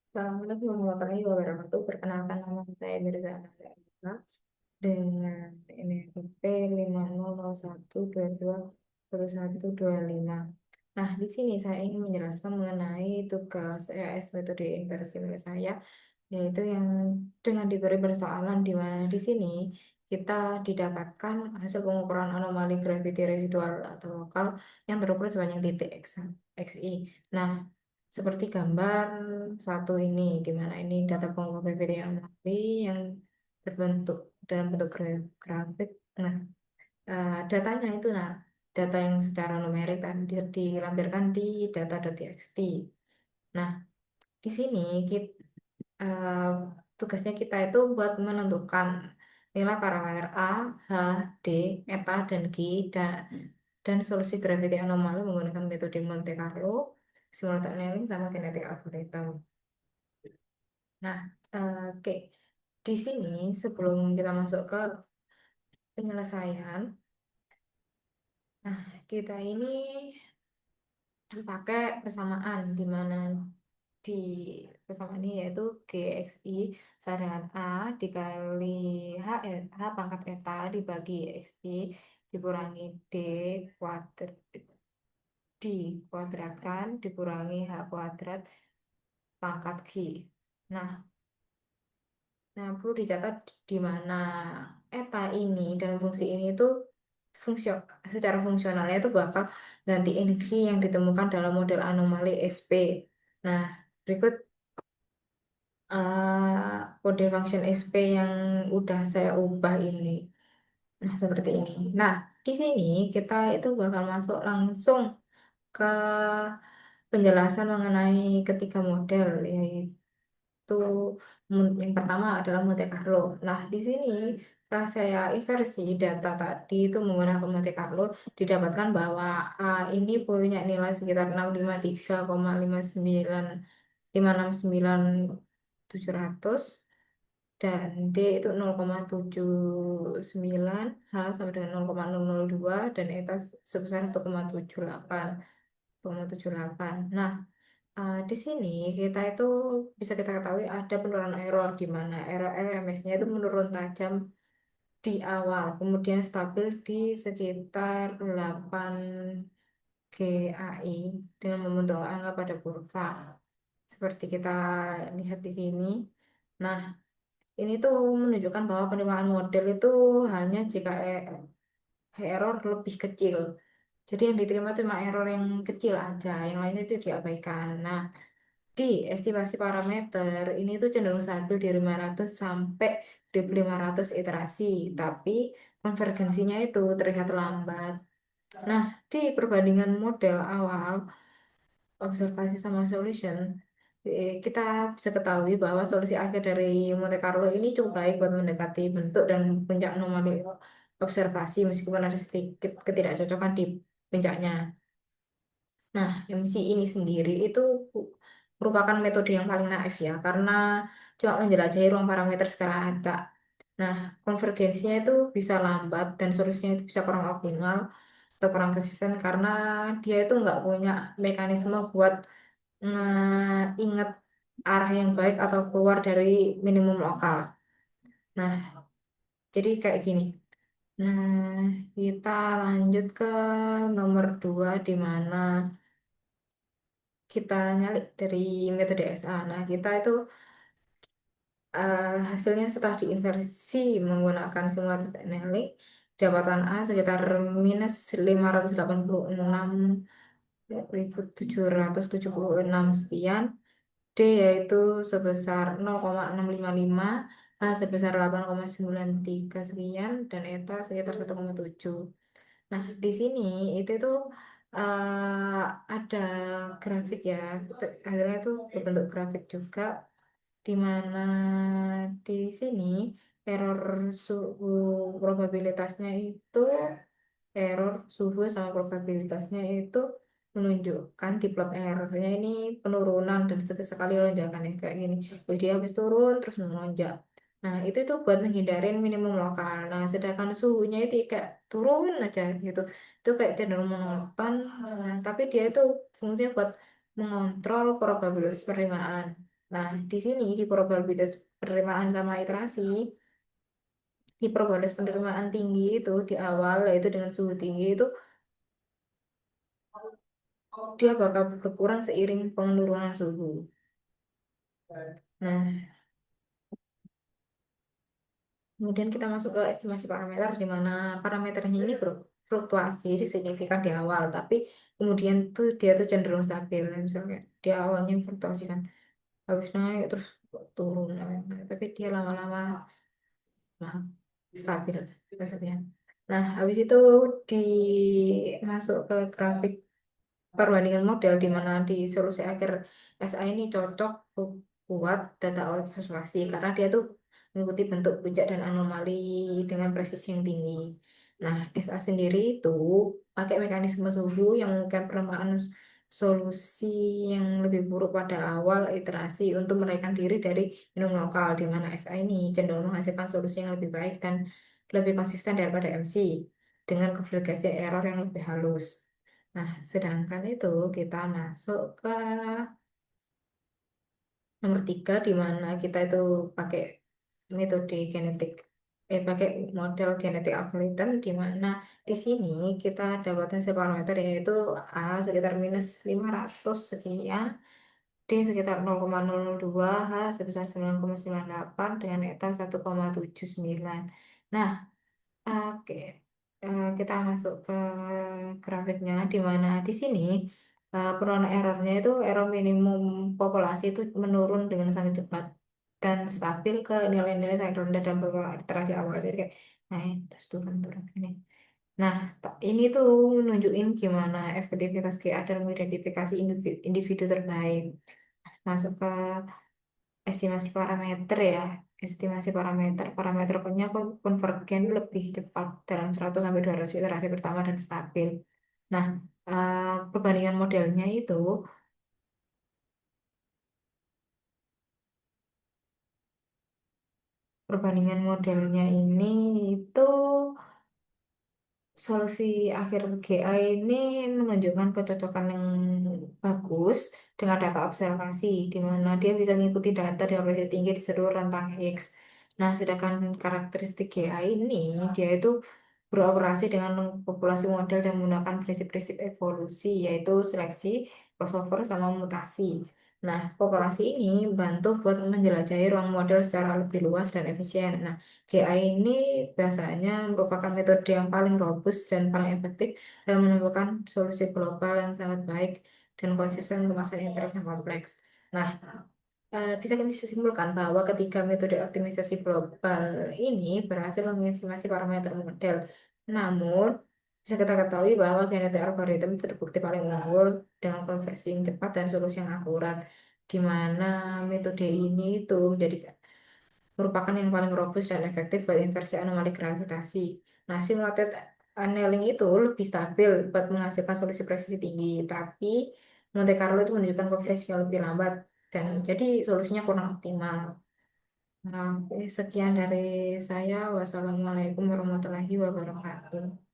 Assalamualaikum warahmatullahi wabarakatuh. Perkenalkan nama saya Mirza Ananda dengan NPP 5001221125. Nah, di sini saya ingin menjelaskan mengenai tugas EAS metode inversi milik saya, yaitu yang dengan diberi persoalan di mana di sini kita didapatkan hasil pengukuran anomali graviti residual atau lokal yang terukur sebanyak titik XI. Nah, seperti gambar satu ini, di mana ini data pengukur graviti anomali yang terbentuk dalam bentuk grafik. Nah, datanya itu, data yang secara numerik dan dilampirkan di data.txt. Nah, di sini tugasnya kita itu buat menentukan nilai parameter A, H, D, eta, dan G, dan solusi gravity anomali menggunakan metode Monte Carlo, simulator annealing, sama kinetic algorithm. Nah, oke. Di sini sebelum kita masuk ke penyelesaian, nah kita ini pakai persamaan di mana di persamaan ini yaitu GXI sama dengan A dikali H pangkat eta dibagi XI dikurangi kuadrat dikuadratkan dikurangi H kuadrat pangkat G. Nah, perlu dicatat di mana eta ini dan fungsi ini itu fungsio, secara fungsionalnya itu bakal ganti energi yang ditemukan dalam model anomali SP. Nah, berikut kode function SP yang udah saya ubah ini. Nah, seperti ini. Nah, di sini kita itu bakal masuk langsung ke penjelasan mengenai ketiga model, yaitu yang pertama adalah Monte Carlo. Nah, di sini setelah saya inversi data tadi itu menggunakan Monte Carlo, didapatkan bahwa A ini punya nilai sekitar 653,569 dan D itu 0,79, H sama dengan 0,002 dan eta sebesar 1,78. Nah, di sini kita itu bisa kita ketahui ada penurunan error di mana error RMS-nya itu menurun tajam di awal, kemudian stabil di sekitar 8 GAI dengan membentuk angka pada kurva. Seperti kita lihat di sini. Nah, ini tuh menunjukkan bahwa penerimaan model itu hanya jika error lebih kecil. Jadi yang diterima itu cuma error yang kecil aja, yang lainnya itu diabaikan. Nah, di estimasi parameter ini tuh cenderung stabil di 500 sampai 1500 iterasi, tapi konvergensinya itu terlihat lambat. Nah, di perbandingan model awal, observasi sama solution, kita bisa ketahui bahwa solusi akhir dari Monte Carlo ini cukup baik buat mendekati bentuk dan puncak anomali observasi meskipun ada sedikit ketidakcocokan di puncaknya. Nah, MC ini sendiri itu merupakan metode yang paling naif ya, karena cuma menjelajahi ruang parameter secara acak. Nah, konvergensinya itu bisa lambat dan solusinya itu bisa kurang optimal atau kurang konsisten karena dia itu nggak punya mekanisme buat ngeinget arah yang baik atau keluar dari minimum lokal. Nah, jadi kayak gini. Nah, kita lanjut ke nomor 2 di mana kita nyalik dari metode SA. Nah, kita itu hasilnya setelah diinversi menggunakan simulated annealing, dapatkan A sekitar minus 586.776 sekian, D yaitu sebesar 0,655, H sebesar 8,93 sekian, dan eta sekitar 1,7. Nah, di sini itu tuh ada grafik ya, hasilnya tuh berbentuk grafik juga, di mana di sini error suhu probabilitasnya itu error suhu sama probabilitasnya itu menunjukkan di plot errornya ini penurunan dan sekali lonjakan ya kayak gini. Oh, dia habis turun terus melonjak. Nah, itu buat menghindarin minimum lokal. Nah, sedangkan suhunya itu kayak turun aja gitu. Itu kayak cenderung monoton. Nah, tapi dia itu fungsinya buat mengontrol probabilitas penerimaan. Nah, di sini di probabilitas penerimaan sama iterasi, di probabilitas penerimaan tinggi itu di awal yaitu dengan suhu tinggi itu dia bakal berkurang seiring penurunan suhu. Nah, kemudian kita masuk ke estimasi parameter di mana parameternya ini berfluktuasi signifikan di awal, tapi kemudian tuh dia tuh cenderung stabil. Misalnya di awalnya fluktuasi kan, habis naik terus turun, tapi dia lama-lama nah, stabil maksudnya. Nah, habis itu dimasuk ke grafik perbandingan model di mana di solusi akhir SA ini cocok buat data observasi karena dia tuh mengikuti bentuk puncak dan anomali dengan presisi yang tinggi. Nah, SA sendiri itu pakai mekanisme suhu yang menggunakan permaan solusi yang lebih buruk pada awal iterasi untuk menaikkan diri dari minimum lokal, di mana SA ini cenderung menghasilkan solusi yang lebih baik dan lebih konsisten daripada MC dengan konvergensi error yang lebih halus. Nah, sedangkan itu kita masuk ke nomor tiga di mana kita itu pakai metode genetik, pakai model genetik algoritma di mana di sini kita dapat hasil parameter yaitu A sekitar minus 500 sekian, D sekitar 0,002, H sebesar 9,98 dengan eta 1,79. Nah, oke, kita masuk ke grafiknya di mana di sini penurunan errornya itu error minimum populasi itu menurun dengan sangat cepat dan stabil ke nilai-nilai sangat rendah dan beberapa iterasi awal. Jadi kayak naik terus turun-turun ini. Nah, ini tuh nunjukin gimana efektivitas GA dalam mengidentifikasi individu terbaik. Masuk ke estimasi parameter ya. Estimasi parameter, parameternya konvergen lebih cepat dalam 100 sampai 200 iterasi pertama dan stabil. Nah, perbandingan modelnya itu, perbandingan modelnya ini itu solusi akhir GA ini menunjukkan kecocokan yang bagus dengan data observasi, di mana dia bisa mengikuti data dengan presisi tinggi di seluruh rentang X. Nah, sedangkan karakteristik GA ini, dia itu beroperasi dengan populasi model dan menggunakan prinsip-prinsip evolusi, yaitu seleksi, crossover, sama mutasi. Nah, populasi ini bantu buat menjelajahi ruang model secara lebih luas dan efisien. Nah, GI ini biasanya merupakan metode yang paling robust dan paling efektif dalam menemukan solusi global yang sangat baik dan konsisten untuk masalah interest yang kompleks. Nah, bisa kita simpulkan bahwa ketiga metode optimisasi global ini berhasil mengestimasi parameter model. Namun, bisa kita ketahui bahwa genetik algoritma terbukti paling unggul dengan konversi yang cepat dan solusi yang akurat, di mana metode ini itu menjadi merupakan yang paling robust dan efektif buat inversi anomali gravitasi. Nah, simulated annealing itu lebih stabil buat menghasilkan solusi presisi tinggi, tapi Monte Carlo itu menunjukkan konversi yang lebih lambat dan jadi solusinya kurang optimal. Nah, oke, sekian dari saya. Wassalamualaikum warahmatullahi wabarakatuh.